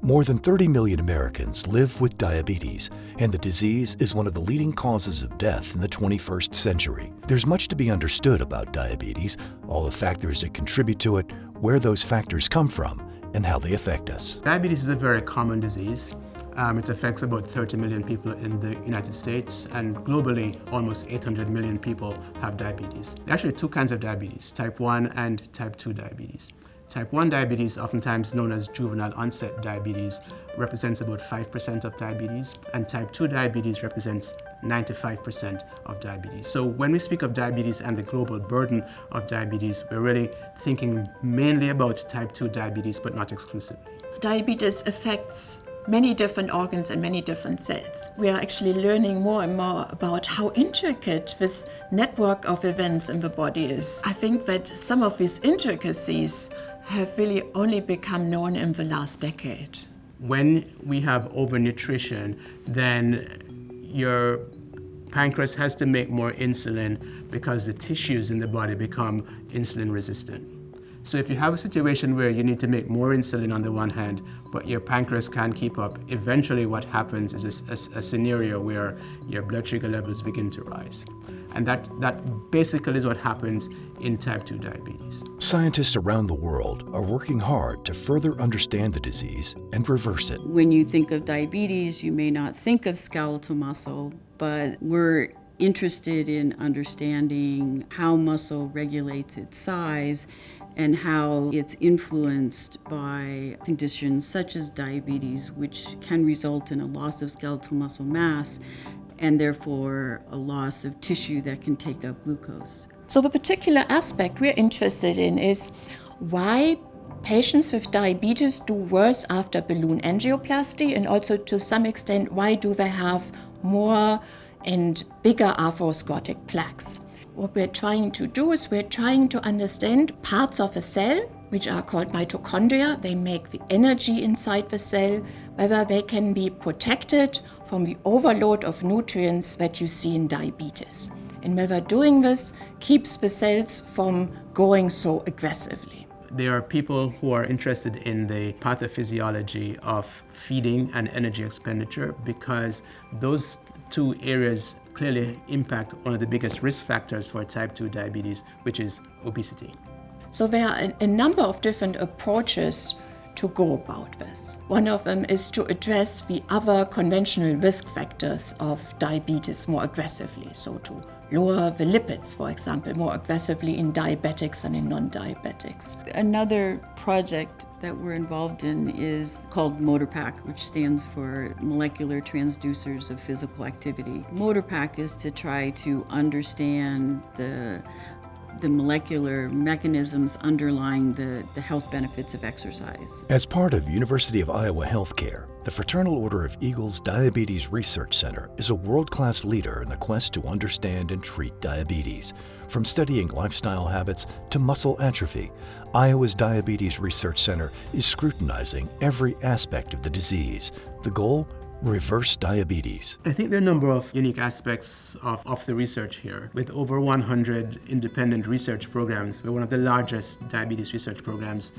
More than 30 million Americans live with diabetes, and the disease is one of the leading causes of death in the 21st century. There's much to be understood about diabetes, all the factors that contribute to it, where those factors come from, and how they affect us. Diabetes is a very common disease. It affects about 30 million people in the United States, and globally, almost 800 million people have diabetes. There are actually two kinds of diabetes, type 1 and type 2 diabetes. Type 1 diabetes, oftentimes known as juvenile onset diabetes, represents about 5% of diabetes, and type 2 diabetes represents 95% of diabetes. So when we speak of diabetes and the global burden of diabetes, we're really thinking mainly about type 2 diabetes, but not exclusively. Diabetes affects many different organs and many different cells. We are actually learning more and more about how intricate this network of events in the body is. I think that some of these intricacies have really only become known in the last decade. When we have overnutrition, then your pancreas has to make more insulin because the tissues in the body become insulin resistant. So if you have a situation where you need to make more insulin on the one hand, but your pancreas can't keep up, eventually what happens is a scenario where your blood sugar levels begin to rise. And that basically is what happens in type 2 diabetes. Scientists around the world are working hard to further understand the disease and reverse it. When you think of diabetes, you may not think of skeletal muscle, but we're interested in understanding how muscle regulates its size and how it's influenced by conditions such as diabetes, which can result in a loss of skeletal muscle mass and therefore a loss of tissue that can take up glucose. So the particular aspect we're interested in is why patients with diabetes do worse after balloon angioplasty, and also to some extent why do they have more and bigger atherosclerotic plaques. What we're trying to do is we're trying to understand parts of a cell, which are called mitochondria. They make the energy inside the cell, whether they can be protected from the overload of nutrients that you see in diabetes. And whether doing this keeps the cells from growing so aggressively. There are people who are interested in the pathophysiology of feeding and energy expenditure because those two areas clearly impact one of the biggest risk factors for type 2 diabetes, which is obesity. So there are a number of different approaches to go about this. One of them is to address the other conventional risk factors of diabetes more aggressively, so to lower the lipids, for example, more aggressively in diabetics than in non-diabetics. Another project that we're involved in is called MotorPack, which stands for Molecular Transducers of Physical Activity. MotorPack is to try to understand the molecular mechanisms underlying the health benefits of exercise. As part of University of Iowa Healthcare, the Fraternal Order of Eagles Diabetes Research Center is a world-class leader in the quest to understand and treat diabetes. From studying lifestyle habits to muscle atrophy, Iowa's Diabetes Research Center is scrutinizing every aspect of the disease. The goal? Reverse diabetes. I think there are a number of unique aspects of the research here. With over 100 independent research programs, we're one of the largest diabetes research programs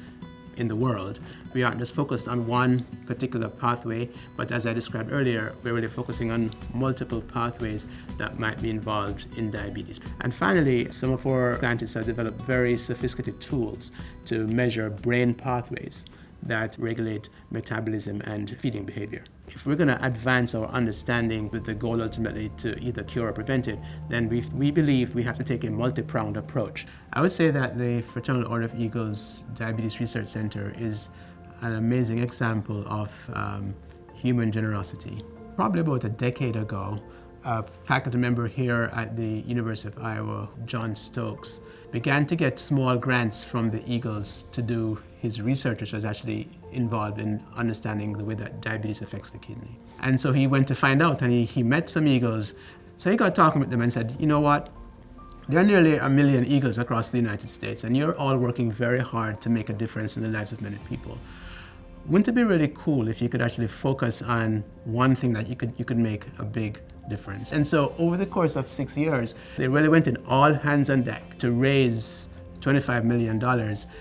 in the world. We aren't just focused on one particular pathway, but as I described earlier, we're really focusing on multiple pathways that might be involved in diabetes. And finally, some of our scientists have developed very sophisticated tools to measure brain pathways that regulate metabolism and feeding behavior. If we're going to advance our understanding with the goal ultimately to either cure or prevent it, then we believe we have to take a multi-pronged approach. I would say that the Fraternal Order of Eagles Diabetes Research Center is an amazing example of human generosity. Probably about a decade ago, a faculty member here at the University of Iowa, John Stokes, began to get small grants from the Eagles to do his research, which was actually involved in understanding the way that diabetes affects the kidney. And so he went to find out, and he met some Eagles. So he got talking with them and said, you know what? There are nearly 1 million Eagles across the United States, and you're all working very hard to make a difference in the lives of many people. Wouldn't it be really cool if you could actually focus on one thing that you could make a big difference? And so over the course of 6 years, they really went in all hands on deck to raise $25 million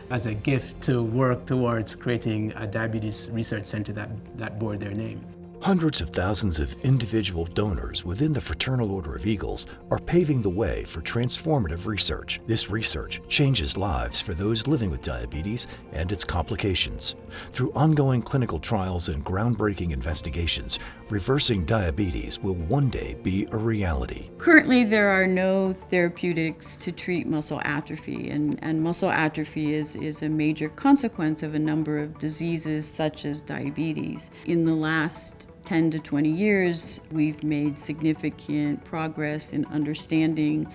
as a gift to work towards creating a diabetes research center that bore their name. Hundreds of thousands of individual donors within the Fraternal Order of Eagles are paving the way for transformative research. This research changes lives for those living with diabetes and its complications. Through ongoing clinical trials and groundbreaking investigations, reversing diabetes will one day be a reality. Currently, there are no therapeutics to treat muscle atrophy, and muscle atrophy is a major consequence of a number of diseases such as diabetes. In the last 10 to 20 years, we've made significant progress in understanding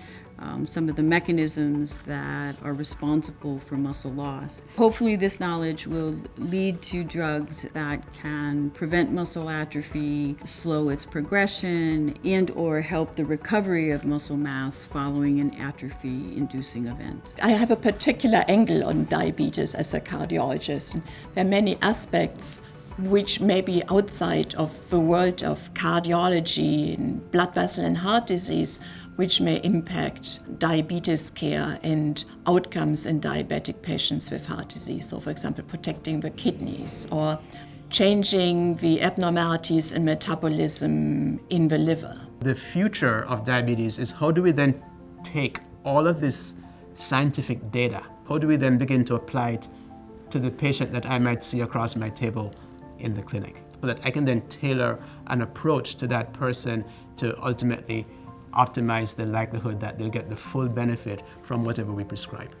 some of the mechanisms that are responsible for muscle loss. Hopefully this knowledge will lead to drugs that can prevent muscle atrophy, slow its progression, and or help the recovery of muscle mass following an atrophy-inducing event. I have a particular angle on diabetes as a cardiologist. There are many aspects which may be outside of the world of cardiology and blood vessel and heart disease, which may impact diabetes care and outcomes in diabetic patients with heart disease. So, for example, protecting the kidneys or changing the abnormalities in metabolism in the liver. The future of diabetes is how do we then take all of this scientific data, how do we then begin to apply it to the patient that I might see across my table in the clinic, so that I can then tailor an approach to that person to ultimately optimize the likelihood that they'll get the full benefit from whatever we prescribe.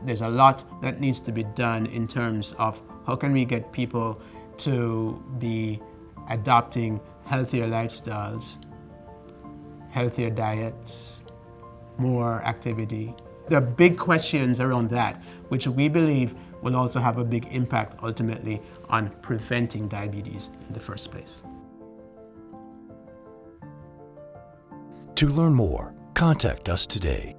There's a lot that needs to be done in terms of how can we get people to be adopting healthier lifestyles, healthier diets, more activity. There are big questions around that, which we believe will also have a big impact ultimately on preventing diabetes in the first place. To learn more, contact us today.